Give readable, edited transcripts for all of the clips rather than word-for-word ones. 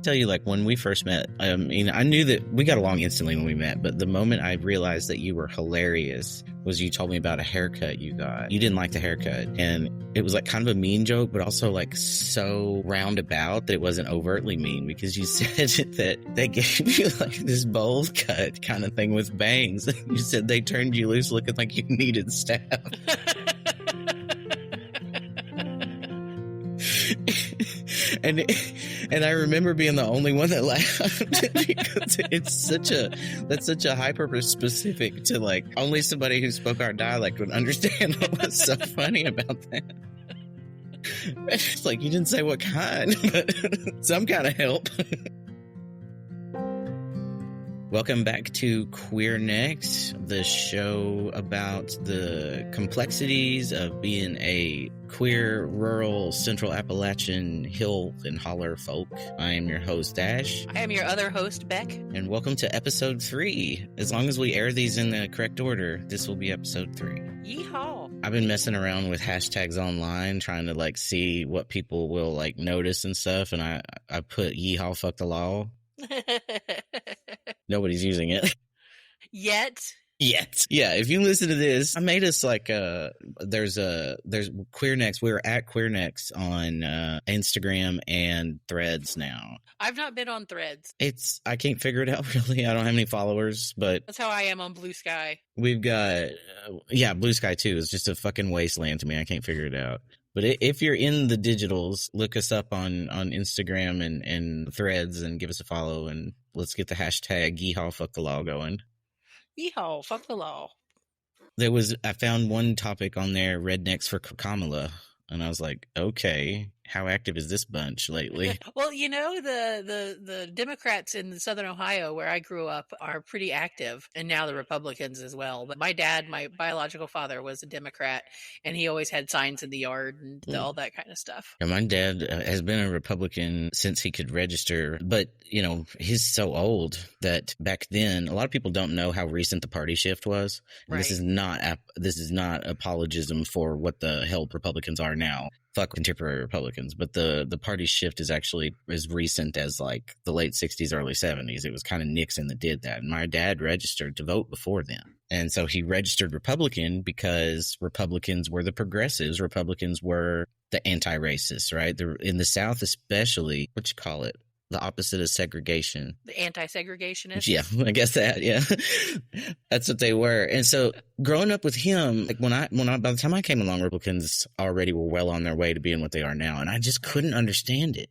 tell you, like, when we first met, I mean, I knew that we got along instantly when we met, but the moment I realized that you were hilarious was you told me about a haircut you got. You didn't like the haircut, and it was like kind of a mean joke, but also like so roundabout that it wasn't overtly mean, because you said that they gave you like this bowl cut kind of thing with bangs. You said they turned you loose looking like you needed staff. And I remember being the only one that laughed because that's such a hyper specific to like only somebody who spoke our dialect would understand what was so funny about that. It's like, you didn't say what kind, but some kind of help. Welcome back to Queernecks, the show about the complexities of being a queer, rural, central Appalachian hill and holler folk. I am your host, Ash. I am your other host, Beck. And welcome to episode 3. As long as we air these in the correct order, this will be episode 3. Yeehaw. I've been messing around with hashtags online, trying to like see what people will like notice and stuff, and I put yeehaw fuck the law. Nobody's using it yet. Yeah, if you listen to this, I made us like there's Queernecks. We're at Queernecks on Instagram and Threads now. I've not been on Threads. I can't figure it out really. I don't have any followers, but that's how I am on Blue Sky. We've got Blue Sky too. It's just a fucking wasteland to me. I can't figure it out. But if you're in the digitals, look us up on Instagram and Threads and give us a follow, and let's get the hashtag yeehaw fuck the law going. Yeehaw fuck the law. I found one topic on there, rednecks for Kamala, and I was like, okay, how active is this bunch lately? Well, you know, the Democrats in Southern Ohio, where I grew up, are pretty active, and now the Republicans as well. But my dad, my biological father, was a Democrat, and he always had signs in the yard and all that kind of stuff. Yeah, my dad has been a Republican since he could register, but, you know, he's so old that back then, a lot of people don't know how recent the party shift was. Right. This is not apologism for what the hell Republicans are now. Fuck contemporary Republicans, but the party shift is actually as recent as like the late 60s, early 70s. It was kind of Nixon that did that. And my dad registered to vote before then. And so he registered Republican because Republicans were the progressives. Republicans were the anti-racists, right? In the South especially, what you call it? The opposite of segregation. The anti-segregationists? Yeah, I guess that, yeah. That's what they were. And so growing up with him, like by the time I came along, Republicans already were well on their way to being what they are now. And I just couldn't understand it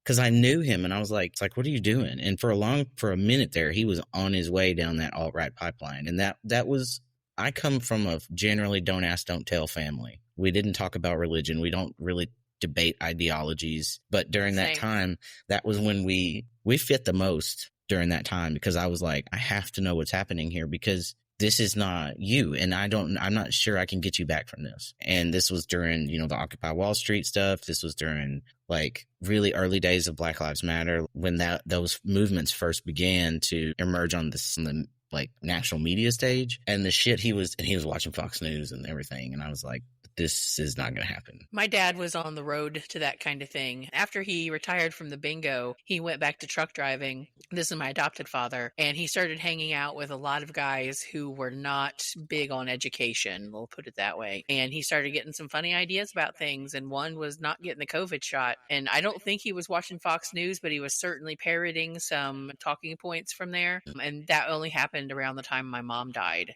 because I knew him and I was like, what are you doing? And for a minute there, he was on his way down that alt-right pipeline. And that was, I come from a generally don't ask, don't tell family. We didn't talk about religion. We don't really debate ideologies, but during that time, that was when we fit the most during that time, because I was like, I have to know what's happening here because this is not you, and I'm not sure I can get you back from this. And this was during, you know, the Occupy Wall Street stuff. This was during like really early days of Black Lives Matter, when those movements first began to emerge on the like national media stage, and the shit he was watching Fox News and everything, and I was like, this is not going to happen. My dad was on the road to that kind of thing. After he retired from the bingo, he went back to truck driving. This is my adopted father. And he started hanging out with a lot of guys who were not big on education, we'll put it that way. And he started getting some funny ideas about things. And one was not getting the COVID shot. And I don't think he was watching Fox News, but he was certainly parroting some talking points from there. And that only happened around the time my mom died.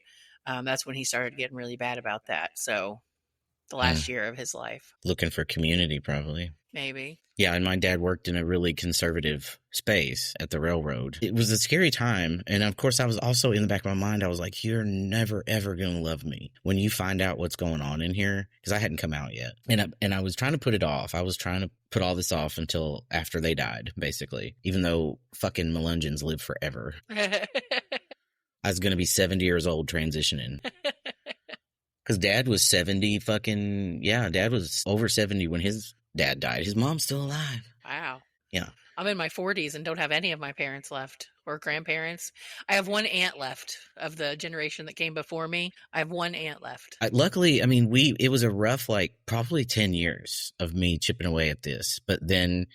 That's when he started getting really bad about that. So the last year of his life. Looking for community, probably. Maybe. Yeah, and my dad worked in a really conservative space at the railroad. It was a scary time, and of course I was also in the back of my mind, I was like, you're never, ever going to love me when you find out what's going on in here, because I hadn't come out yet. And I was trying to put it off. I was trying to put all this off until after they died, basically, even though fucking Melungeons live forever. I was going to be 70 years old transitioning. Because dad was 70 dad was over 70 when his dad died. His mom's still alive. Wow. Yeah. I'm in my 40s and don't have any of my parents left or grandparents. I have one aunt left of the generation that came before me. I have one aunt left. Luckily, I mean, it was a rough, like probably 10 years of me chipping away at this. But then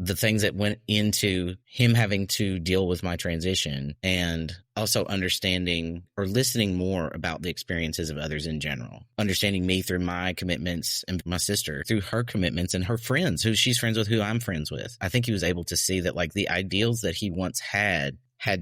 the things that went into him having to deal with my transition, and also understanding or listening more about the experiences of others in general, understanding me through my commitments and my sister through her commitments and her friends who she's friends with, who I'm friends with. I think he was able to see that like the ideals that he once had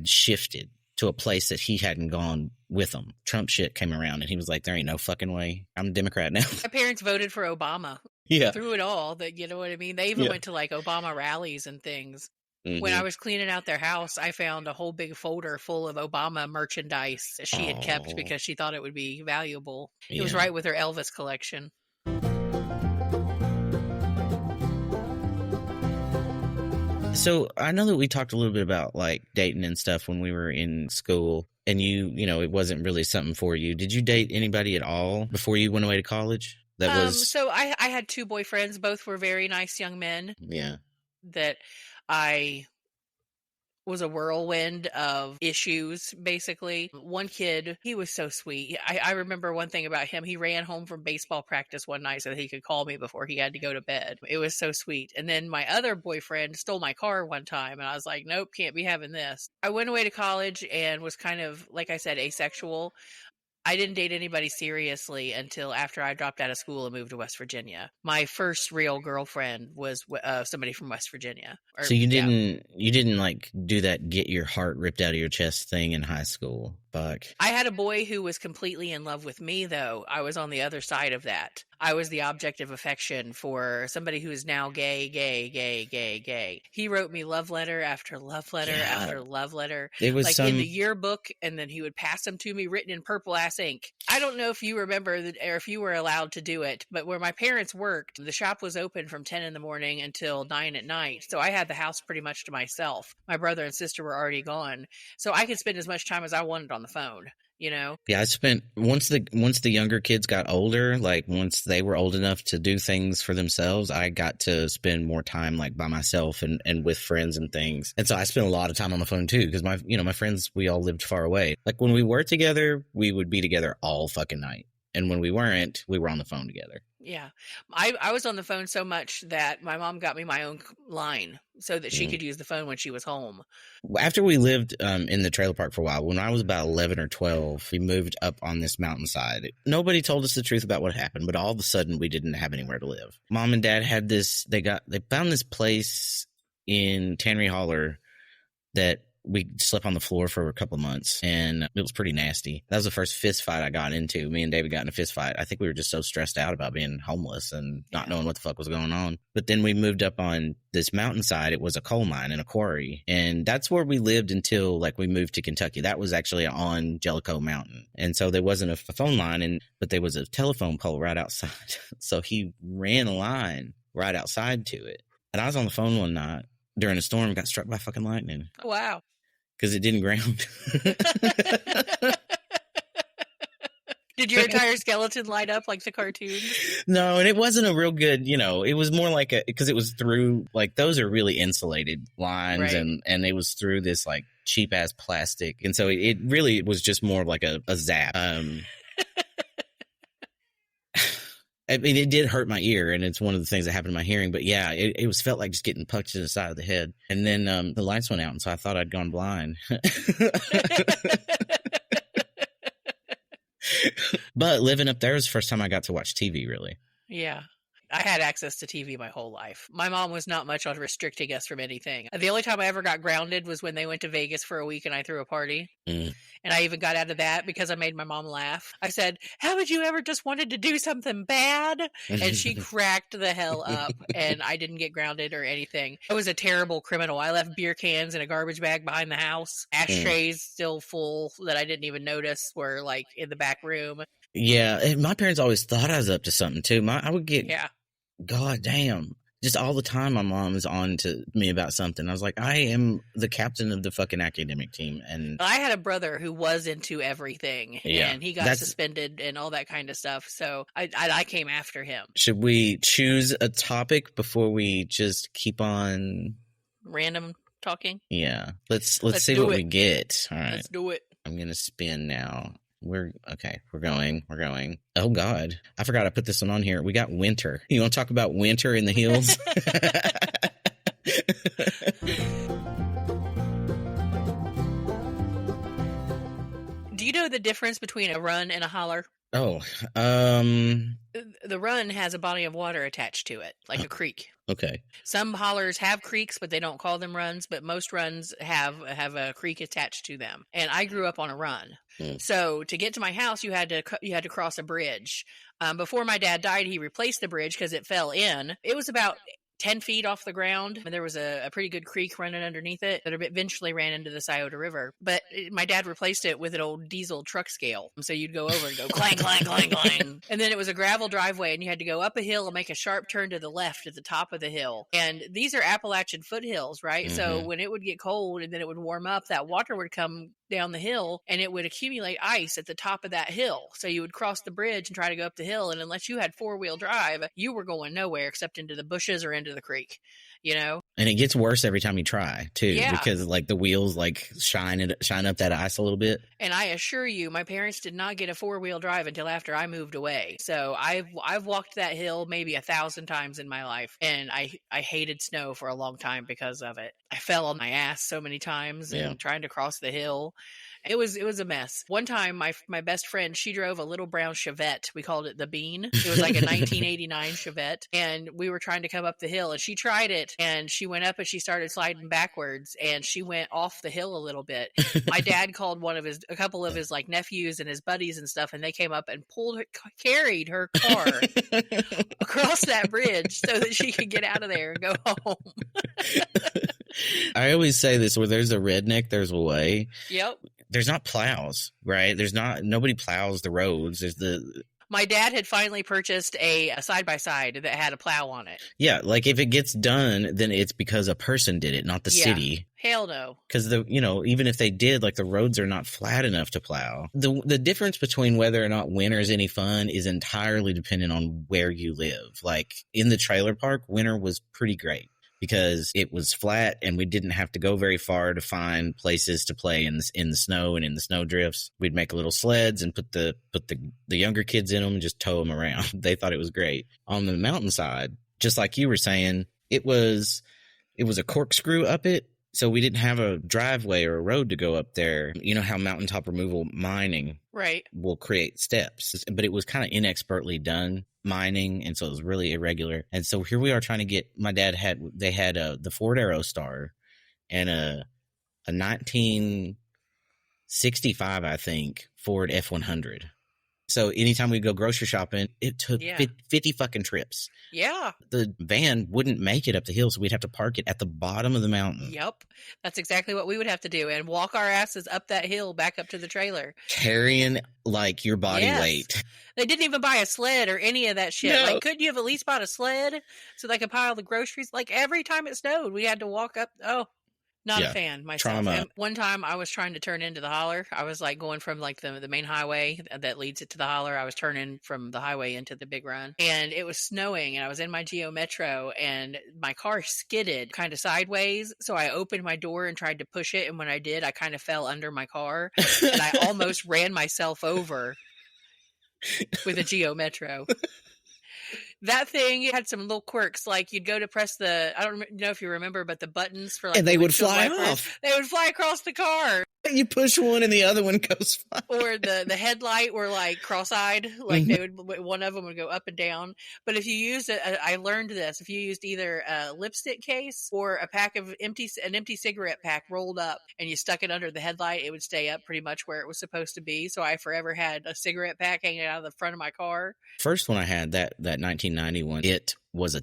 shifted to a place that he hadn't gone with them. Trump shit came around and he was like, there ain't no fucking way. I'm a Democrat now. My parents voted for Obama. Yeah. Through it all, that, you know what I mean? They even went to like Obama rallies and things. Mm-hmm. When I was cleaning out their house, I found a whole big folder full of Obama merchandise that she had kept because she thought it would be valuable. It was right with her Elvis collection. So I know that we talked a little bit about like dating and stuff when we were in school, and you know, it wasn't really something for you. Did you date anybody at all before you went away to college? So I had 2 boyfriends. Both were very nice young men. Yeah. That I was a whirlwind of issues, basically. One kid, he was so sweet. I remember one thing about him. He ran home from baseball practice one night so that he could call me before he had to go to bed. It was so sweet. And then my other boyfriend stole my car one time, and I was like, nope, can't be having this. I went away to college and was kind of, like I said, asexual. I didn't date anybody seriously until after I dropped out of school and moved to West Virginia. My first real girlfriend was somebody from West Virginia. So you didn't like do that get your heart ripped out of your chest thing in high school, Buck? I had a boy who was completely in love with me, though. I was on the other side of that. I was the object of affection for somebody who is now gay. He wrote me love letter after love letter after love letter. It was like in the yearbook, and then he would pass them to me written in purple ass ink. I don't know if you remember that, or if you were allowed to do it, but where my parents worked, the shop was open from 10 in the morning until 9 at night. So I had the house pretty much to myself. My brother and sister were already gone. So I could spend as much time as I wanted on the phone. You know? Yeah, I spent once the younger kids got older, like once they were old enough to do things for themselves, I got to spend more time like by myself and with friends and things. And so I spent a lot of time on the phone too, because my friends, we all lived far away. Like when we were together, we would be together all fucking night. And when we weren't, we were on the phone together. Yeah. I was on the phone so much that my mom got me my own line so that she could use the phone when she was home. After we lived in the trailer park for a while, when I was about 11 or 12, we moved up on this mountainside. Nobody told us the truth about what happened, but all of a sudden we didn't have anywhere to live. Mom and Dad had this, they found this place in Tannery Holler that we slept on the floor for a couple of months, and it was pretty nasty. That was the first fist fight I got into. Me and David got in a fist fight. I think we were just so stressed out about being homeless and not knowing what the fuck was going on. But then we moved up on this mountainside. It was a coal mine and a quarry, and that's where we lived until like we moved to Kentucky. That was actually on Jellicoe Mountain, and so there wasn't a phone line, but there was a telephone pole right outside. So he ran a line right outside to it, and I was on the phone one night during a storm, got struck by fucking lightning. Wow. Because it didn't ground. Did your entire skeleton light up like the cartoons? No, and it wasn't a real good, it was more like because it was through, like, those are really insulated lines, right. and it was through this, like, cheap-ass plastic. And so it really was just more like a zap. I mean, it did hurt my ear, and it's one of the things that happened to my hearing. But yeah, it was felt like just getting punched in the side of the head. And then the lights went out, and so I thought I'd gone blind. But living up there was the first time I got to watch TV, really. Yeah. I had access to TV my whole life. My mom was not much on restricting us from anything. The only time I ever got grounded was when they went to Vegas for a week and I threw a party. And I even got out of that because I made my mom laugh. I said, haven't you ever just wanted to do something bad? And she cracked the hell up, and I didn't get grounded or anything. I was a terrible criminal. I left beer cans in a garbage bag behind the house. Ashtrays still full that I didn't even notice were like in the back room. Yeah, and my parents always thought I was up to something too. I would get... Yeah. God damn. Just all the time my mom is on to me about something. I was like, I am the captain of the fucking academic team. And I had a brother who was into everything, and he got suspended and all that kind of stuff. So I came after him. Should we choose a topic before we just keep on random talking? Yeah. Let's see what we get. All right. Let's do it. I'm going to spin now. We're going. Oh God, I forgot I put this one on here. We got winter. You want to talk about winter in the hills? Do you know the difference between a run and a holler? Oh, The run has a body of water attached to it, like a creek. Okay. Some hollers have creeks, but they don't call them runs. But most runs have a creek attached to them. And I grew up on a run, so to get to my house, you had to cross a bridge. Before my dad died, he replaced the bridge because it fell in. It was about 10 feet off the ground, and there was a pretty good creek running underneath it that eventually ran into the Scioto River. But my dad replaced it with an old diesel truck scale. So you'd go over and go clang, clang, clang, clang. And then it was a gravel driveway, and you had to go up a hill and make a sharp turn to the left at the top of the hill. And these are Appalachian foothills, right? So when it would get cold and then it would warm up, that water would come down the hill and it would accumulate ice at the top of that hill. So you would cross the bridge and try to go up the hill, and unless you had four-wheel drive, you were going nowhere except into the bushes or into the creek, you know? And it gets worse every time you try too, because like the wheels like shine up that ice a little bit. And I assure you, my parents did not get a four-wheel drive until after I moved away. So I've walked that hill maybe 1,000 times in my life, and I hated snow for a long time because of it. I fell on my ass so many times and trying to cross the hill. It was a mess. One time, my best friend, she drove a little brown Chevette. We called it the Bean. It was like a 1989 Chevette, and we were trying to come up the hill, and she tried it, and she went up and she started sliding backwards, and she went off the hill a little bit. My dad called a couple of his like nephews and his buddies and stuff, and they came up and carried her car across that bridge so that she could get out of there and go home. I always say this: where there's a redneck, there's a way. Yep. There's not plows, right? Nobody plows the roads. My dad had finally purchased a side-by-side that had a plow on it. Yeah, like if it gets done, then it's because a person did it, not the city. Hell no. Because even if they did, like the roads are not flat enough to plow. The difference between whether or not winter is any fun is entirely dependent on where you live. Like in the trailer park, winter was pretty great, because it was flat and we didn't have to go very far to find places to play in the snow and in the snow drifts. We'd make little sleds and put the younger kids in them and just tow them around. They thought it was great. On the mountainside, just like you were saying, it was a corkscrew up it. So we didn't have a driveway or a road to go up there. You know how mountaintop removal mining will create steps, but it was kind of inexpertly done mining, and so it was really irregular. And so here we are trying to get. My dad had the Ford Aerostar and a 1965, I think, Ford F100. So anytime we go grocery shopping, it took 50 fucking trips. Yeah. The van wouldn't make it up the hill, so we'd have to park it at the bottom of the mountain. Yep. That's exactly what we would have to do, and walk our asses up that hill back up to the trailer. Carrying like your body weight. They didn't even buy a sled or any of that shit. No. Like, couldn't you have at least bought a sled so they could pile the groceries? Like, every time it snowed, we had to walk up. Oh, not a fan myself. Trauma. And one time I was trying to turn into the holler. I was like going from like the main highway that leads it to the holler. I was turning from the highway into the big run, and it was snowing, and I was in my Geo Metro, and my car skidded kind of sideways. So I opened my door and tried to push it. And when I did, I kind of fell under my car and I almost ran myself over with a Geo Metro. That thing had some little quirks, like you'd go to press I don't know if you remember, but the buttons for like, and they would fly off. They would fly across the car. You push one and the other one goes flying. Or the headlight were like cross-eyed, like one of them would go up and down. But if you used I learned this, if you used either a lipstick case or a pack of an empty cigarette pack rolled up, and you stuck it under the headlight, it would stay up pretty much where it was supposed to be. So I forever had a cigarette pack hanging out of the front of my car. First one I had, that 1991, it was a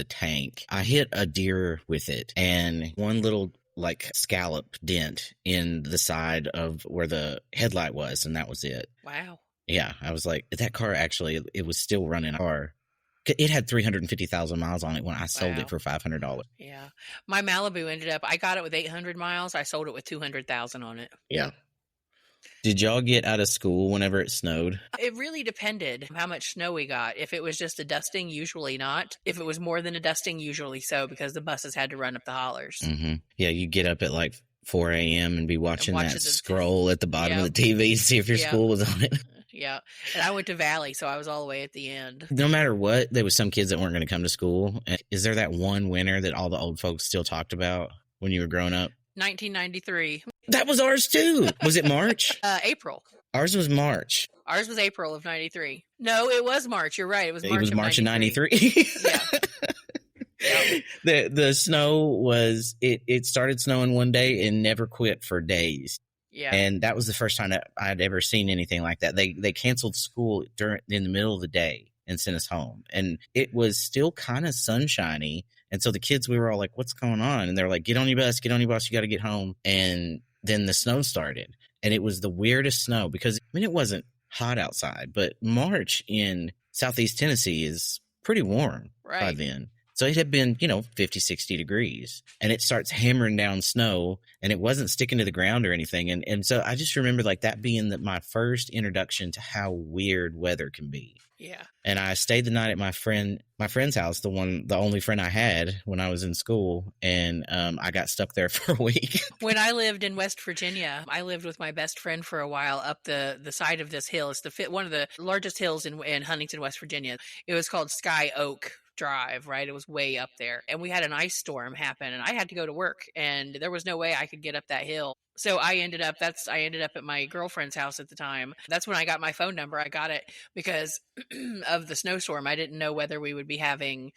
tank. I hit a deer with it, and one little like scallop dent in the side of where the headlight was, and that was it. Wow. Yeah, I was like, that car actually, it was still running a car. It had 350,000 miles on it when I sold it for $500. Yeah. My Malibu I got it with 800 miles. I sold it with 200,000 on it. Yeah. Did y'all get out of school whenever it snowed? It really depended how much snow we got. If it was just a dusting, usually not. If it was more than a dusting, usually so, because the buses had to run up the hollers. Mm-hmm. Yeah, you get up at like 4 a.m. and be watching that scroll at the bottom of the TV and see if your school was on it. Yeah. And I went to Valley, so I was all the way at the end. No matter what, there was some kids that weren't going to come to school. Is there that one winter that all the old folks still talked about when you were growing up? 1993. That was ours too. Was it March? April. Ours was March. Ours was April of 93. No, it was March. You're right. It was March of 93. Yeah. Yep. The snow was, it started snowing one day and never quit for days. Yeah. And that was the first time that I'd ever seen anything like that. They canceled school in the middle of the day and sent us home. And it was still kind of sunshiny. And so the kids, we were all like, what's going on? And they're like, get on your bus, you got to get home. And then the snow started. And it was the weirdest snow because, I mean, it wasn't hot outside, but March in Southeast Tennessee is pretty warm by then. So it had been, 50, 60 degrees, and it starts hammering down snow, and it wasn't sticking to the ground or anything. And so I just remember like that being my first introduction to how weird weather can be. Yeah. And I stayed the night at my friend's house, the only friend I had when I was in school. And I got stuck there for a week. When I lived in West Virginia, I lived with my best friend for a while up the side of this hill. It's one of the largest hills in Huntington, West Virginia. It was called Sky Oak Drive, right? It was way up there. And we had an ice storm happen, and I had to go to work, and there was no way I could get up that hill. So I ended up at my girlfriend's house at the time. That's when I got my phone number. I got it because of the snowstorm. I didn't know whether we would be having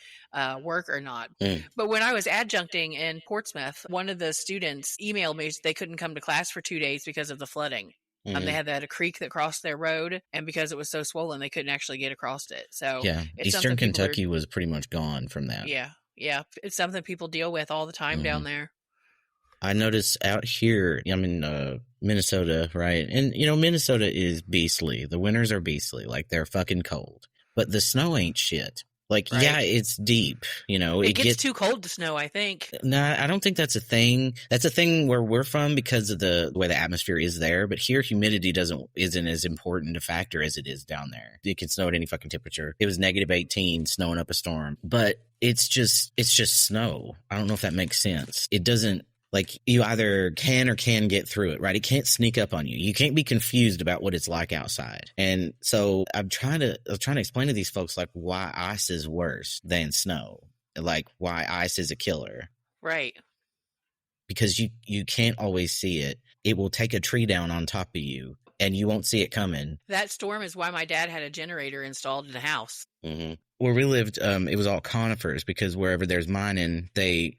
work or not. But when I was adjuncting in Portsmouth, one of the students emailed me. They couldn't come to class for 2 days because of the flooding. They had a creek that crossed their road, and because it was so swollen, they couldn't actually get across it. So yeah, Eastern Kentucky was pretty much gone from that. Yeah. It's something people deal with all the time down there. I notice out here, I'm in Minnesota, right? And, Minnesota is beastly. The winters are beastly. Like, they're fucking cold. But the snow ain't shit. Like, yeah, it's deep, It gets too cold to snow, I think. Nah, I don't think that's a thing. That's a thing where we're from because of the way the atmosphere is there. But here, humidity isn't as important a factor as it is down there. It can snow at any fucking temperature. It was -18, snowing up a storm. But it's just snow. I don't know if that makes sense. It doesn't. Like, you either can or can get through it, right? It can't sneak up on you. You can't be confused about what it's like outside. And so I'm trying to explain to these folks, like, why ice is worse than snow. Like, why ice is a killer. Right. Because you can't always see it. It will take a tree down on top of you, and you won't see it coming. That storm is why my dad had a generator installed in the house. Mm-hmm. Where we lived, it was all conifers because wherever there's mining, they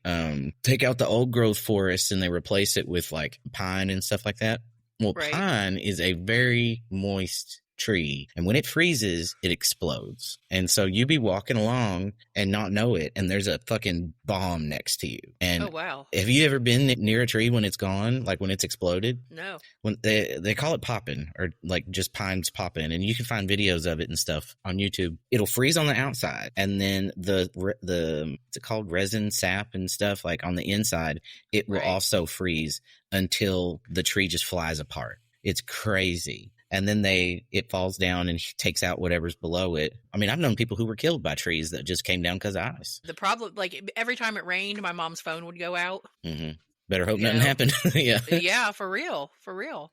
take out the old growth forests and they replace it with like pine and stuff like that. Well, pine is a very moist tree, and when it freezes, it explodes. And so you be walking along and not know it, and there's a fucking bomb next to you. And oh wow, have you ever been near a tree when it's gone, like when it's exploded? No. When they call it popping, or like just pines popping, and you can find videos of it and stuff on YouTube. It'll freeze on the outside, and then the what's it called, resin, sap and stuff, like on the inside, it will also freeze until the tree just flies apart. It's crazy. And then it falls down and takes out whatever's below it. I mean, I've known people who were killed by trees that just came down because of ice. The problem, like, every time it rained, my mom's phone would go out. Mm-hmm. Better hope nothing happened. Yeah. Yeah, for real.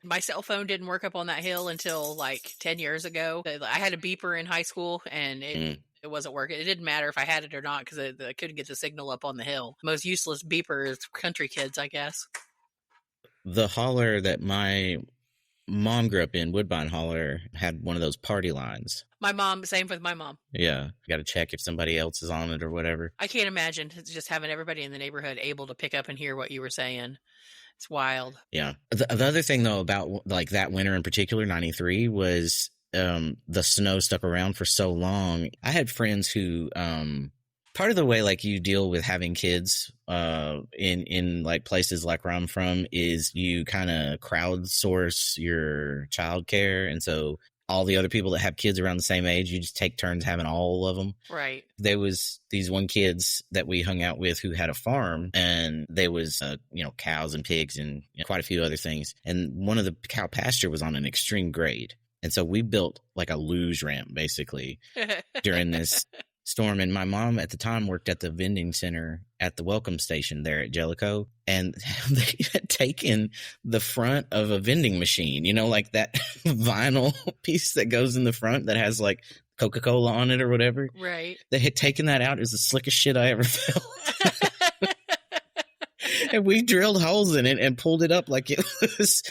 My cell phone didn't work up on that hill until like 10 years ago. I had a beeper in high school, and it wasn't working. It didn't matter if I had it or not because I couldn't get the signal up on the hill. Most useless beeper is country kids, I guess. The holler that my mom grew up in, Woodbine Holler, had one of those party lines. Same with my mom. Yeah. Got to check if somebody else is on it or whatever. I can't imagine just having everybody in the neighborhood able to pick up and hear what you were saying. It's wild. Yeah. The other thing, though, about like that winter in particular, 93, was the snow stuck around for so long. I had friends who part of the way like you deal with having kids in like places like where I'm from is you kind of crowdsource your childcare, and so all the other people that have kids around the same age, you just take turns having all of them. Right. There was these one kids that we hung out with who had a farm, and there was cows and pigs and quite a few other things, and one of the cow pasture was on an extreme grade. And so we built like a luge ramp basically during this storm. And my mom at the time worked at the vending center at the welcome station there at Jellicoe. And they had taken the front of a vending machine, like that vinyl piece that goes in the front that has like Coca-Cola on it or whatever. Right. They had taken that out. It was the slickest shit I ever felt. And we drilled holes in it and pulled it up like it was.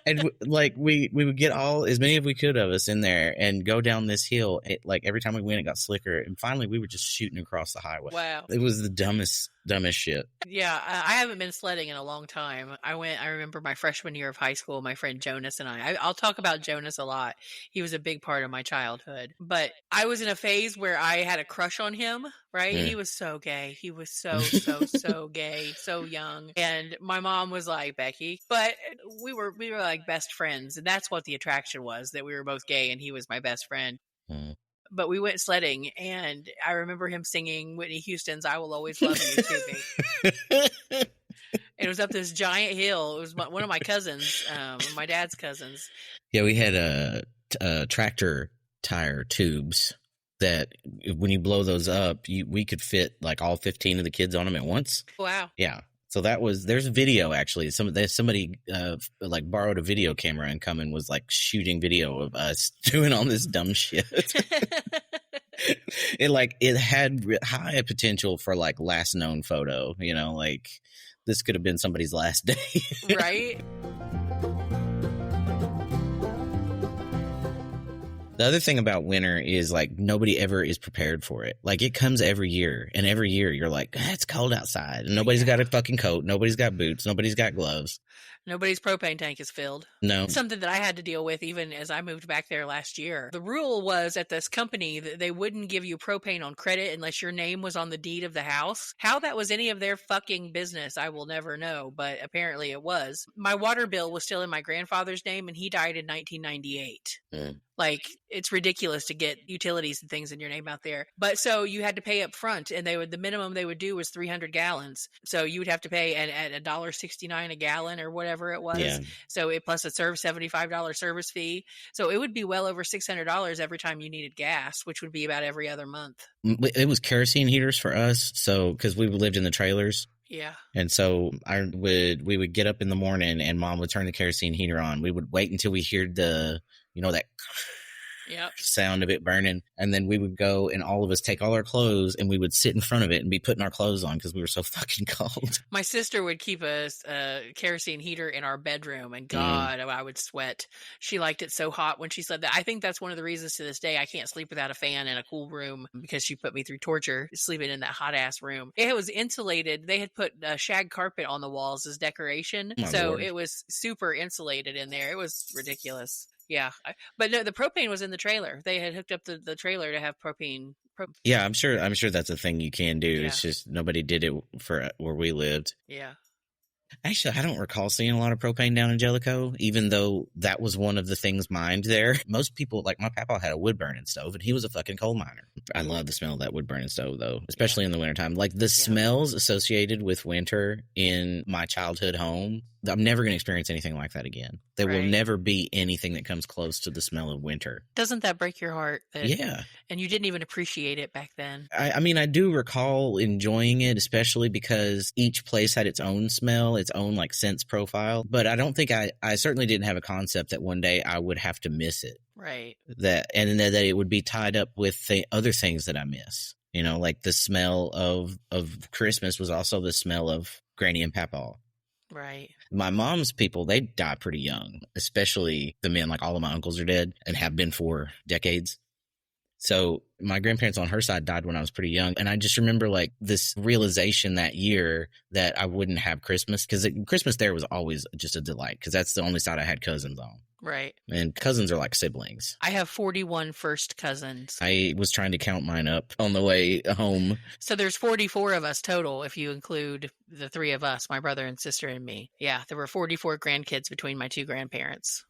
And like we would get as many as we could of us in there and go down this hill. Like every time we went, it got slicker. And finally, we were just shooting across the highway. Wow. It was the dumbest shit. Yeah, I haven't been sledding in a long time. I remember my freshman year of high school, my friend Jonas and I'll talk about Jonas a lot. He was a big part of my childhood. But I was in a phase where I had a crush on him, right? And he was so gay. He was so gay, so young. And my mom was like, Becky. But we were like best friends. And that's what the attraction was, that we were both gay and he was my best friend. But we went sledding, and I remember him singing Whitney Houston's "I Will Always Love You" to me. It was up this giant hill. It was one of my cousins, my dad's cousins. Yeah, we had tractor tire tubes that when you blow those up, we could fit like all 15 of the kids on them at once. Wow. Yeah. So there's a video actually. Somebody like borrowed a video camera and come and was like shooting video of us doing all this dumb shit. It had high potential for like last known photo, like this could have been somebody's last day. Right. The other thing about winter is like nobody ever is prepared for it. Like it comes every year, and every year you're like, it's cold outside. And nobody's got a fucking coat. Nobody's got boots. Nobody's got gloves. Nobody's propane tank is filled. No. Something that I had to deal with even as I moved back there last year. The rule was at this company that they wouldn't give you propane on credit unless your name was on the deed of the house. How that was any of their fucking business, I will never know, but apparently it was. My water bill was still in my grandfather's name, and he died in 1998. Like, it's ridiculous to get utilities and things in your name out there. But so you had to pay up front, and the minimum they would do was 300 gallons. So you would have to pay at $1.69 a gallon or whatever it was. Yeah. So it plus a $75 service fee. So it would be well over $600 every time you needed gas, which would be about every other month. It was kerosene heaters for us. So, because we lived in the trailers. Yeah. And so we would get up in the morning and Mom would turn the kerosene heater on. We would wait until we heard that sound of it burning. And then we would go and all of us take all our clothes and we would sit in front of it and be putting our clothes on because we were so fucking cold. My sister would keep a kerosene heater in our bedroom, and God, I would sweat. She liked it so hot when she said that. I think that's one of the reasons to this day I can't sleep without a fan in a cool room, because she put me through torture sleeping in that hot ass room. It was insulated. They had put shag carpet on the walls as decoration. Lord. It was super insulated in there. It was ridiculous. Yeah. But no, the propane was in the trailer. They had hooked up the trailer to have propane. Yeah, I'm sure that's a thing you can do. Yeah. It's just nobody did it for where we lived. Yeah. Actually, I don't recall seeing a lot of propane down in Jellicoe, even though that was one of the things mined there. Most people, like my papa, had a wood burning stove, and he was a fucking coal miner. I love the smell of that wood burning stove, though, especially in the wintertime. Like the smells associated with winter in my childhood home, I'm never going to experience anything like that again. There will never be anything that comes close to the smell of winter. Doesn't that break your heart? Yeah. And you didn't even appreciate it back then. I mean, I do recall enjoying it, especially because each place had its own smell, its own like sense profile. But I don't think I certainly didn't have a concept that one day I would have to miss it. Right. That it would be tied up with other things that I miss. Like the smell of Christmas was also the smell of Granny and Papa. Right. My mom's people, they die pretty young, especially the men. Like all of my uncles are dead and have been for decades. So my grandparents on her side died when I was pretty young. And I just remember like this realization that year that I wouldn't have Christmas, because Christmas there was always just a delight, because that's the only side I had cousins on. Right. And cousins are like siblings. I have 41 first cousins. I was trying to count mine up on the way home. So there's 44 of us total, if you include the three of us, my brother and sister and me. Yeah, there were 44 grandkids between my two grandparents,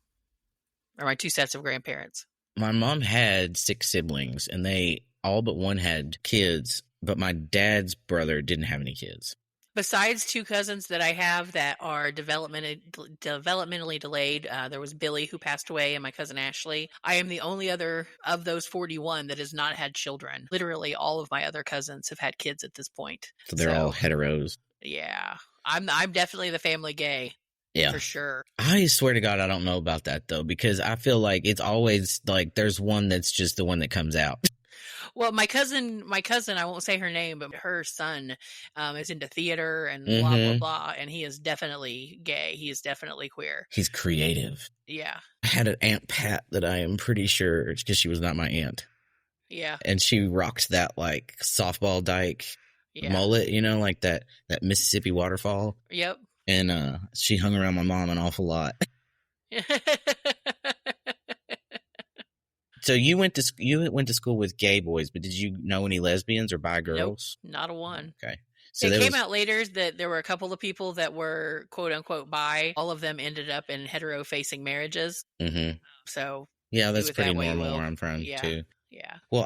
or my two sets of grandparents. My mom had 6 siblings, and they all but one had kids, but my dad's brother didn't have any kids. Besides two cousins that I have that are developmentally delayed, there was Billy who passed away and my cousin Ashley. I am the only other of those 41 that has not had children. Literally all of my other cousins have had kids at this point. So they're all heteros. Yeah. I'm definitely the family gay. Yeah. For sure. I swear to God, I don't know about that though, because I feel like it's always like there's one that's just the one that comes out. Well, my cousin, I won't say her name, but her son is into theater and blah, blah, blah. And he is definitely gay. He is definitely queer. He's creative. Yeah. I had an Aunt Pat that I am pretty sure, because she was not my aunt. Yeah. And she rocked that like softball dyke mullet, you know, like that Mississippi waterfall. Yep. And she hung around my mom an awful lot. So you went to school with gay boys, but did you know any lesbians or bi girls? Nope, not a one. Okay. So it came out later that there were a couple of people that were quote unquote bi. All of them ended up in hetero facing marriages. Mm-hmm. So yeah, that's pretty normal where I'm from too. Yeah. Well,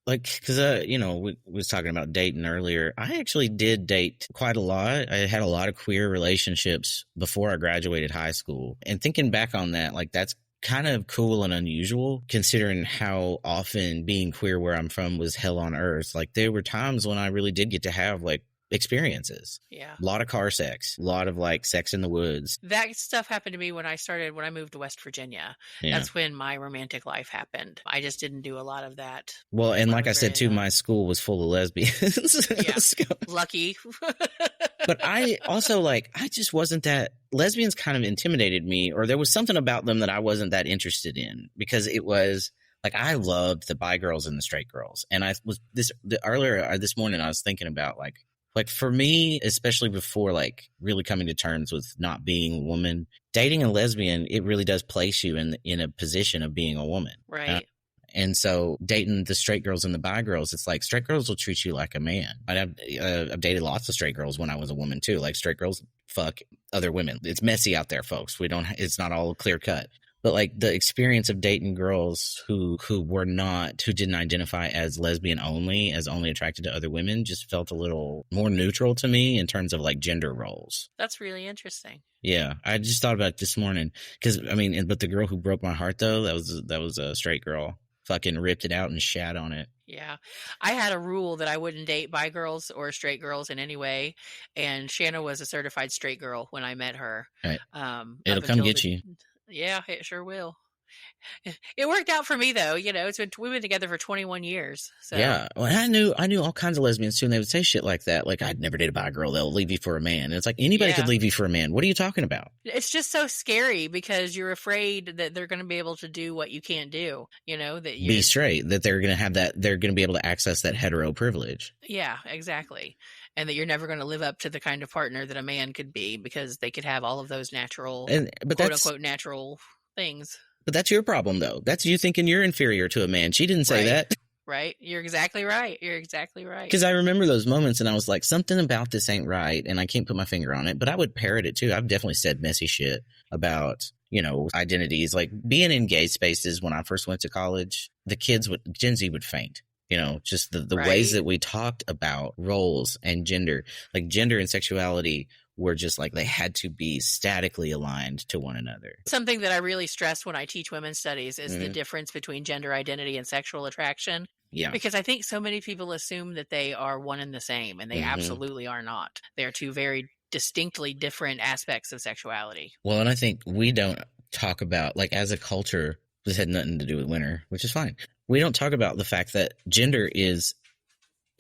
because we was talking about dating earlier. I actually did date quite a lot. I had a lot of queer relationships before I graduated high school. And thinking back on that, like that's kind of cool and unusual considering how often being queer where I'm from was hell on earth. Like there were times when I really did get to have like experiences. Yeah. A lot of car sex, a lot of like sex in the woods. That stuff happened to me when I moved to West Virginia. Yeah. That's when my romantic life happened. I just didn't do a lot of that. Well, and like I said too, my school was full of lesbians. Yeah. Lucky. But I also I just wasn't that, lesbians kind of intimidated me, or there was something about them that I wasn't that interested in, because it was like, I loved the bi girls and the straight girls. And I was earlier this morning, I was thinking about like for me, especially before like really coming to terms with not being a woman, dating a lesbian, it really does place you in a position of being a woman. Right. And so dating the straight girls and the bi girls, it's like straight girls will treat you like a man. I've dated lots of straight girls when I was a woman too. Like straight girls fuck other women. It's messy out there, folks. It's not all clear cut. But like the experience of dating girls who didn't identify as lesbian only, as only attracted to other women, just felt a little more neutral to me in terms of like gender roles. That's really interesting. Yeah, I just thought about it this morning because but the girl who broke my heart though, that was a straight girl. Fucking ripped it out and shat on it. Yeah. I had a rule that I wouldn't date bi girls or straight girls in any way. And Shanna was a certified straight girl when I met her. Right. It'll come get you. Yeah, it sure will. It worked out for me though, we've been together for 21 years. So yeah, well, I knew all kinds of lesbians too, and they would say shit like that. Like, I'd never date a bi girl; they'll leave you for a man. And it's like anybody could leave you for a man. What are you talking about? It's just so scary because you're afraid that they're going to be able to do what you can't do. That you be straight. That they're going to have that. They're going to be able to access that hetero privilege. Yeah, exactly. And that you're never going to live up to the kind of partner that a man could be because they could have all of those natural, quote unquote, natural things. But that's your problem, though. That's you thinking you're inferior to a man. She didn't say that. Right. You're exactly right. Because I remember those moments and I was like, something about this ain't right. And I can't put my finger on it. But I would parrot it, too. I've definitely said messy shit about, identities. Like being in gay spaces when I first went to college, Gen Z would faint. Just the ways that we talked about roles and gender, like gender and sexuality were just like they had to be statically aligned to one another. Something that I really stress when I teach women's studies is the difference between gender identity and sexual attraction. Yeah. Because I think so many people assume that they are one and the same, and they absolutely are not. They are two very distinctly different aspects of sexuality. Well, and I think we don't talk about, like, as a culture, this had nothing to do with winter, which is fine. We don't talk about the fact that gender is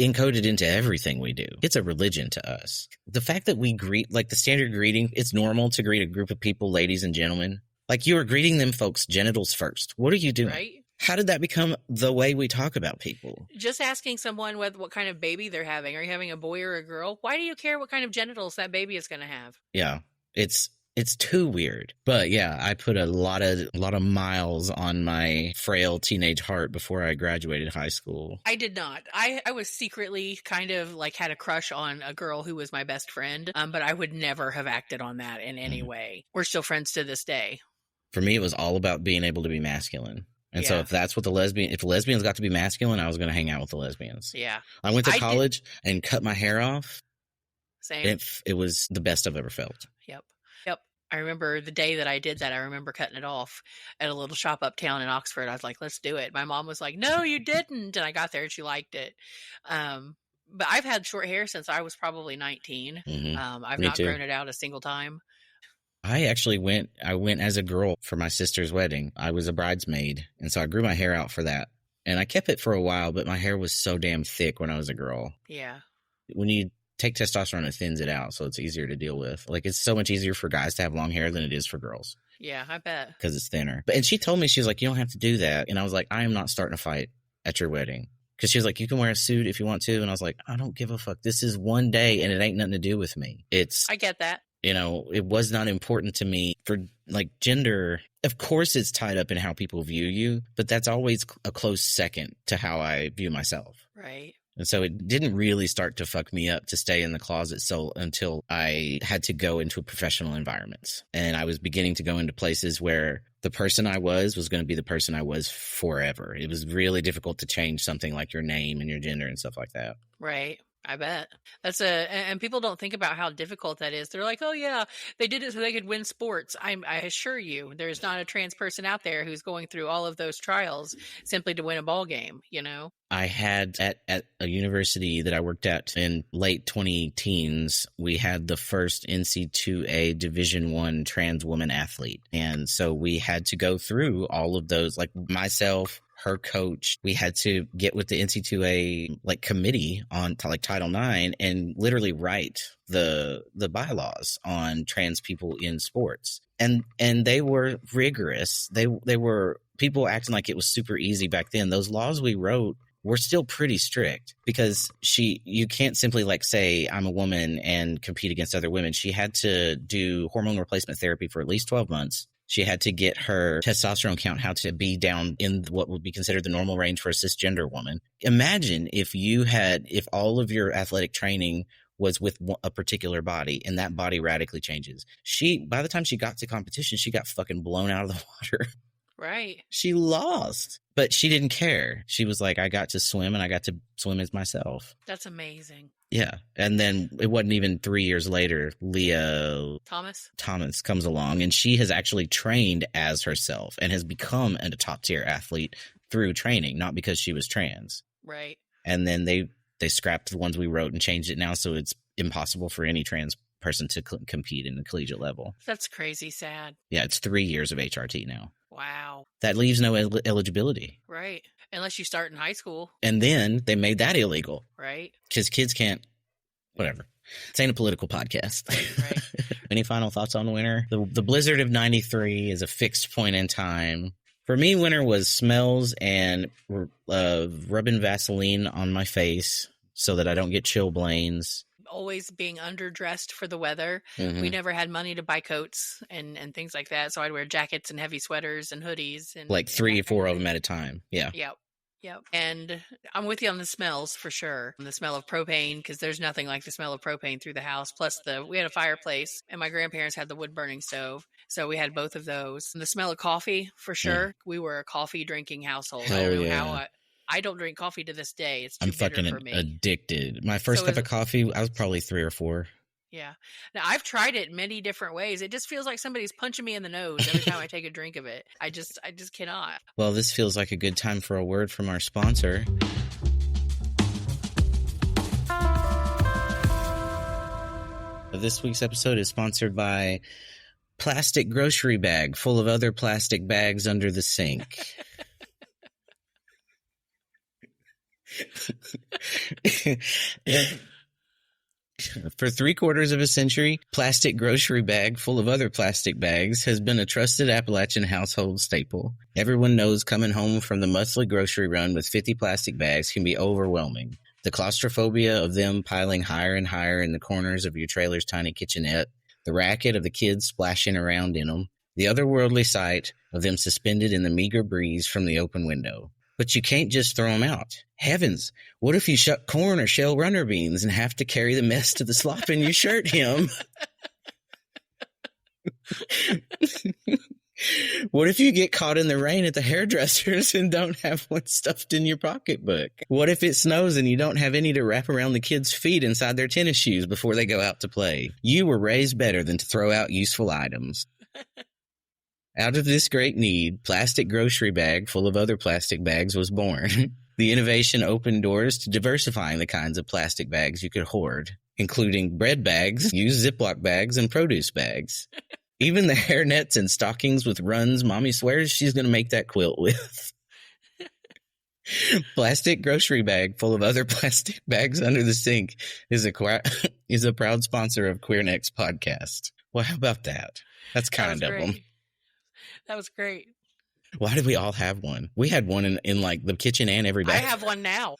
encoded into everything we do. It's a religion to us. The fact that we greet, like the standard greeting, it's normal to greet a group of people, ladies and gentlemen. Like you are greeting them folks genitals first. What are you doing? Right? How did that become the way we talk about people? Just asking someone what kind of baby they're having. Are you having a boy or a girl? Why do you care what kind of genitals that baby is going to have? Yeah, it's too weird. But yeah, I put a lot of miles on my frail teenage heart before I graduated high school. I did not. I was secretly kind of like had a crush on a girl who was my best friend, but I would never have acted on that in any way. We're still friends to this day. For me, it was all about being able to be masculine. And so if that's what if the lesbians got to be masculine, I was going to hang out with the lesbians. Yeah. I went to college and cut my hair off. Same. It was the best I've ever felt. Yep. I remember the day that I did that. I remember cutting it off at a little shop uptown in Oxford. I was like, let's do it. My mom was like, no, you didn't. And I got there and she liked it. But I've had short hair since I was probably 19. I've Me not too. grown it out a single time. I went as a girl for my sister's wedding. I was a bridesmaid. And so I grew my hair out for that. And I kept it for a while, but my hair was so damn thick when I was a girl. Yeah. When you take testosterone, it thins it out, so it's easier to deal with. Like, it's so much easier for guys to have long hair than it is for girls. Yeah, I bet. Because it's thinner. And she told me, she was like, you don't have to do that. And I was like, I am not starting a fight at your wedding. Because she was like, you can wear a suit if you want to. And I was like, I don't give a fuck. This is one day and it ain't nothing to do with me. I get that. You know, it was not important to me for like gender. Of course, it's tied up in how people view you, but that's always a close second to how I view myself. Right. And so it didn't really start to fuck me up to stay in the closet until I had to go into professional environments. And I was beginning to go into places where the person I was going to be the person I was forever. It was really difficult to change something like your name and your gender and stuff like that. Right. I bet. And people don't think about how difficult that is. They're like, oh yeah, they did it so they could win sports. I assure you, there's not a trans person out there who's going through all of those trials simply to win a ball game, you know? I had at a university that I worked at in late 2010s, we had the first NC2A Division I trans woman athlete. And so we had to go through all of those, like myself, her coach, we had to get with the NC2A like committee on like Title IX and literally write the bylaws on trans people in sports. And they were rigorous. They were people acting like it was super easy back then. Those laws we wrote were still pretty strict because you can't simply like say I'm a woman and compete against other women. She had to do hormone replacement therapy for at least 12 months. She had to get her testosterone count how to be down in what would be considered the normal range for a cisgender woman. Imagine if all of your athletic training was with a particular body and that body radically changes. By the time she got to competition, she got fucking blown out of the water. Right. She lost, but she didn't care. She was like, I got to swim and I got to swim as myself. That's amazing. Yeah. And then it wasn't even 3 years later, Leah Thomas comes along and she has actually trained as herself and has become a top tier athlete through training, not because she was trans. Right. And then they scrapped the ones we wrote and changed it now. So it's impossible for any trans person to compete in the collegiate level. That's crazy sad. Yeah. It's 3 years of HRT now. Wow. That leaves no eligibility. Right. Unless you start in high school. And then they made that illegal. Right. Because kids can't, whatever. This ain't a political podcast. Right. Any final thoughts on winter? The blizzard of 93 is a fixed point in time. For me, winter was smells and rubbing Vaseline on my face so that I don't get chilblains. Always being underdressed for the weather. Mm-hmm. We never had money to buy coats and things like that. So I'd wear jackets and heavy sweaters and hoodies. And like 3 or 4 of them at a time. Yeah. Yep. And I'm with you on the smells for sure. The smell of propane, because there's nothing like the smell of propane through the house. Plus we had a fireplace and my grandparents had the wood burning stove. So we had both of those. And the smell of coffee for sure. Mm. We were a coffee drinking household. Hell I don't know yeah. how I don't drink coffee to this day. It's too I'm bitter fucking for me. addicted. My first cup of coffee, I was probably 3 or 4. Yeah. Now, I've tried it many different ways. It just feels like somebody's punching me in the nose every time I take a drink of it. I just cannot. Well, this feels like a good time for a word from our sponsor. This week's episode is sponsored by Plastic Grocery Bag, full of other plastic bags under the sink. For 3/4 of a century, Plastic Grocery Bag, full of other plastic bags, has been a trusted Appalachian household staple. Everyone knows coming home from the monthly grocery run with 50 plastic bags can be overwhelming. The claustrophobia of them piling higher and higher in the corners of your trailer's tiny kitchenette, the racket of the kids splashing around in them, the otherworldly sight of them suspended in the meager breeze from the open window. But you can't just throw them out. Heavens, what if you shuck corn or shell runner beans and have to carry the mess to the slop in your shirt hem? What if you get caught in the rain at the hairdresser's and don't have one stuffed in your pocketbook? What if it snows and you don't have any to wrap around the kids' feet inside their tennis shoes before they go out to play? You were raised better than to throw out useful items. Out of this great need, plastic grocery bag full of other plastic bags was born. The innovation opened doors to diversifying the kinds of plastic bags you could hoard, including bread bags, used Ziploc bags, and produce bags. Even the hairnets and stockings with runs Mommy swears she's going to make that quilt with. Plastic grocery bag full of other plastic bags under the sink is a proud sponsor of Queernecks podcast. Well, how about that? That's kind of them. That was great. Why did we all have one? We had one in like the kitchen and every bag. I have one now.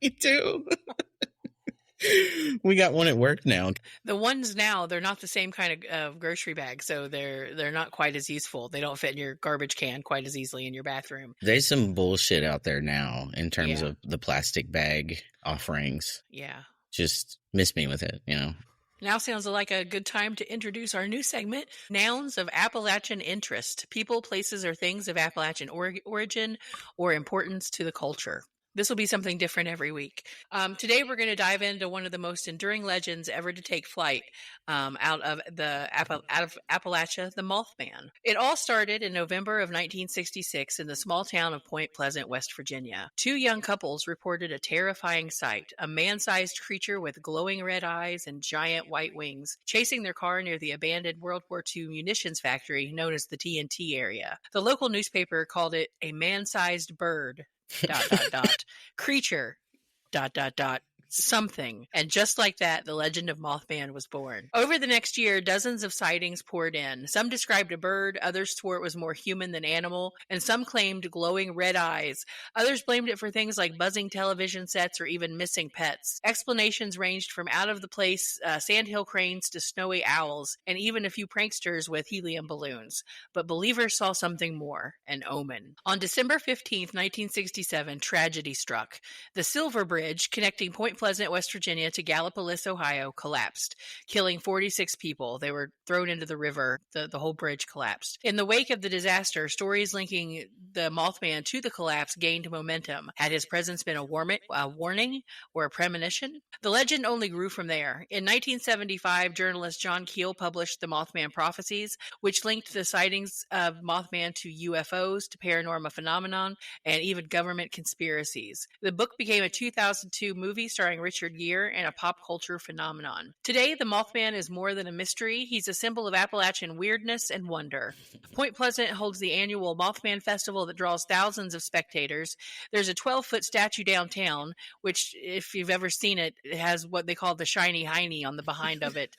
Me too. We got one at work now. The ones now, they're not the same kind of grocery bag, so they're not quite as useful. They don't fit in your garbage can quite as easily in your bathroom. There's some bullshit out there now in terms of the plastic bag offerings. Yeah. Just miss me with it, you know. Now sounds like a good time to introduce our new segment, Nouns of Appalachian Interest, people, places, or things of Appalachian origin or importance to the culture. This will be something different every week. Today, we're going to dive into one of the most enduring legends ever to take flight out of Appalachia, the Mothman. It all started in November of 1966 in the small town of Point Pleasant, West Virginia. Two young couples reported a terrifying sight, a man-sized creature with glowing red eyes and giant white wings, chasing their car near the abandoned World War II munitions factory known as the TNT area. The local newspaper called it a man-sized bird. ... creature ... something. And just like that, the legend of Mothman was born. Over the next year, dozens of sightings poured in. Some described a bird, others swore it was more human than animal, and some claimed glowing red eyes. Others blamed it for things like buzzing television sets or even missing pets. Explanations ranged from out-of-the-place sandhill cranes to snowy owls, and even a few pranksters with helium balloons. But believers saw something more, an omen. On December 15th, 1967, tragedy struck. The Silver Bridge, connecting Point Pleasant, West Virginia to Gallipolis, Ohio, collapsed, killing 46 people. They were thrown into the river. The whole bridge collapsed. In the wake of the disaster, stories linking the Mothman to the collapse gained momentum. Had his presence been a warning or a premonition? The legend only grew from there. In 1975, journalist John Keel published The Mothman Prophecies, which linked the sightings of Mothman to UFOs, to paranormal phenomenon, and even government conspiracies. The book became a 2002 movie starring Richard Gere and a pop culture phenomenon. Today, the Mothman is more than a mystery. He's a symbol of Appalachian weirdness and wonder. Point Pleasant holds the annual Mothman Festival that draws thousands of spectators. There's a 12-foot statue downtown, which, if you've ever seen it, it has what they call the shiny hiney on the behind of it.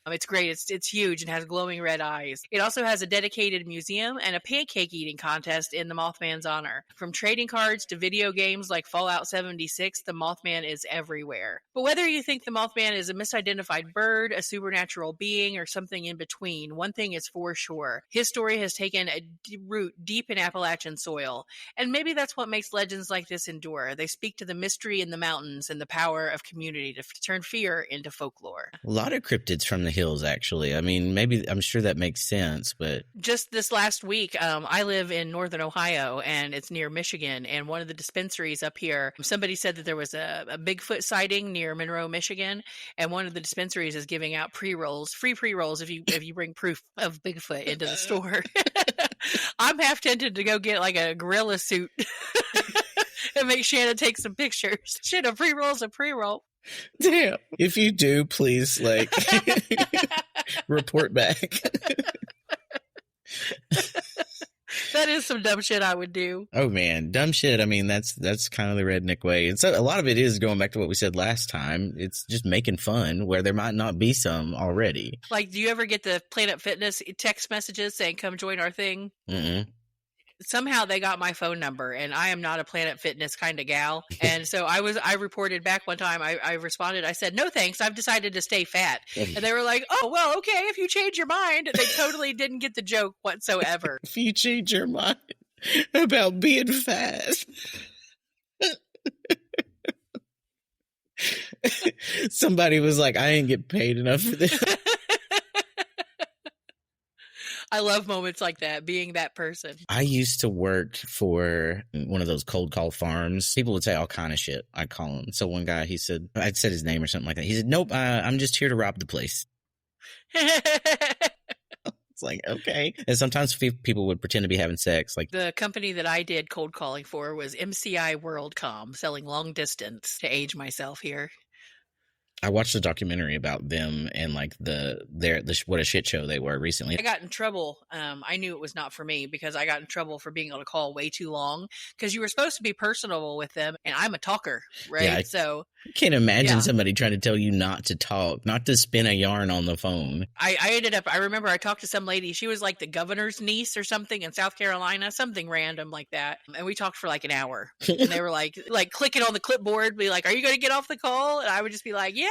It's great. It's huge and has glowing red eyes. It also has a dedicated museum and a pancake eating contest in the Mothman's honor. From trading cards to video games like Fallout 76, the Mothman is everywhere. But whether you think the Mothman is a misidentified bird, a supernatural being, or something in between, one thing is for sure. His story has taken a root deep in Appalachian soil. And maybe that's what makes legends like this endure. They speak to the mystery in the mountains and the power of community to turn fear into folklore. A lot of cryptids from the hills, actually. I mean, maybe I'm sure that makes sense, but just this last week, I live in northern Ohio, and it's near Michigan. And one of the dispensaries up here, somebody said that there was a Bigfoot sighting near Monroe, Michigan, and one of the dispensaries is giving out free pre-rolls if you bring proof of Bigfoot into the store. I'm half tempted to go get like a gorilla suit and make Shannon take some pictures. Shit, a pre-roll's a pre-roll. Damn. If you do, please, like, report back. That is some dumb shit I would do. Oh, man. Dumb shit. I mean, that's kind of the redneck way. And so a lot of it is going back to what we said last time. It's just making fun where there might not be some already. Like, do you ever get the Planet Fitness text messages saying, come join our thing? Mm-mm. Somehow they got my phone number, and I am not a Planet Fitness kind of gal. And so I reported back one time. I responded. I said, no, thanks. I've decided to stay fat. And they were like, oh, well, okay, if you change your mind. They totally didn't get the joke whatsoever. If you change your mind about being fat. Somebody was like, I ain't get paid enough for this. I love moments like that, being that person. I used to work for one of those cold call farms. People would say all kind of shit. I'd call him. So one guy, he said, I'd said his name or something like that. He said, nope, I'm just here to rob the place. It's like, okay. And sometimes people would pretend to be having sex. Like the company that I did cold calling for was MCI WorldCom, selling long distance, to age myself here. I watched a documentary about them and like what a shit show they were recently. I got in trouble. I knew it was not for me because I got in trouble for being able to call way too long because you were supposed to be personable with them, and I'm a talker, right? Yeah, So I can't imagine somebody trying to tell you not to talk, not to spin a yarn on the phone. I remember I talked to some lady. She was like the governor's niece or something in South Carolina, something random like that. And we talked for like an hour. And they were like clicking on the clipboard, be like, are you going to get off the call? And I would just be like, yeah.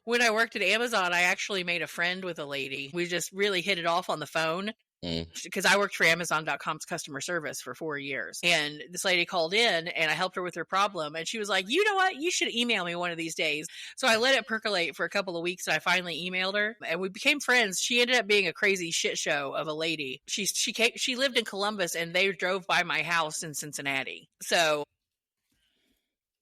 When I worked at Amazon, I actually made a friend with a lady. We just really hit it off on the phone. Because I worked for Amazon.com's customer service for 4 years. And this lady called in and I helped her with her problem. And she was like, you know what? You should email me one of these days. So I let it percolate for a couple of weeks and I finally emailed her and we became friends. She ended up being a crazy shit show of a lady. She lived in Columbus and they drove by my house in Cincinnati. So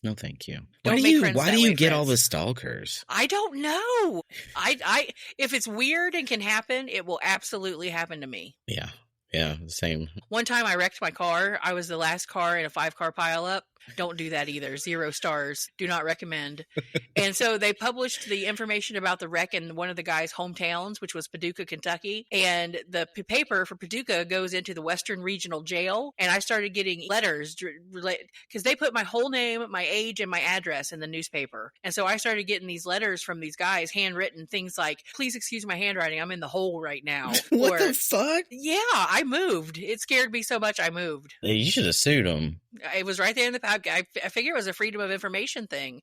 no, thank you. Why do you get all the stalkers? I don't know. I if it's weird and can happen, it will absolutely happen to me. Yeah, same. One time I wrecked my car. I was the last car in a 5-car pileup. Don't do that either. 0 stars. Do not recommend. And so they published the information about the wreck in one of the guys' hometowns, which was Paducah, Kentucky. And the paper for Paducah goes into the Western Regional Jail. And I started getting letters because they put my whole name, my age, and my address in the newspaper. And so I started getting these letters from these guys, handwritten, things like, please excuse my handwriting. I'm in the hole right now. What the fuck? Yeah, I moved. It scared me so much I moved. You should have sued them. It was right there in the I figure it was a freedom of information thing.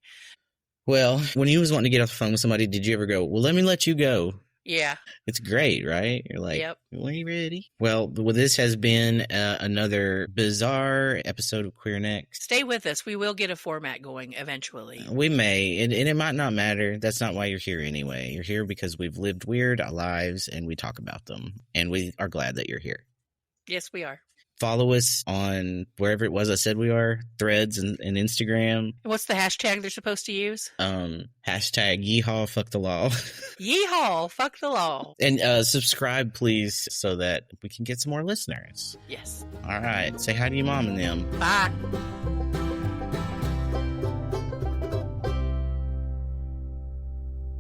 Well, when you was wanting to get off the phone with somebody, did you ever go, well, let me let you go? Yeah. It's great, right? You're like, yep. Are you ready? Well, this has been another bizarre episode of Queernecks. Stay with us. We will get a format going eventually. We may, and it might not matter. That's not why you're here anyway. You're here because we've lived weird lives and we talk about them. And we are glad that you're here. Yes, we are. Follow us on wherever it was I said we are, Threads and Instagram. What's the hashtag they're supposed to use? Hashtag yeehaw, fuck the law. Yeehaw, fuck the law. And subscribe, please, so that we can get some more listeners. Yes. All right. Say hi to your mom and them. Bye.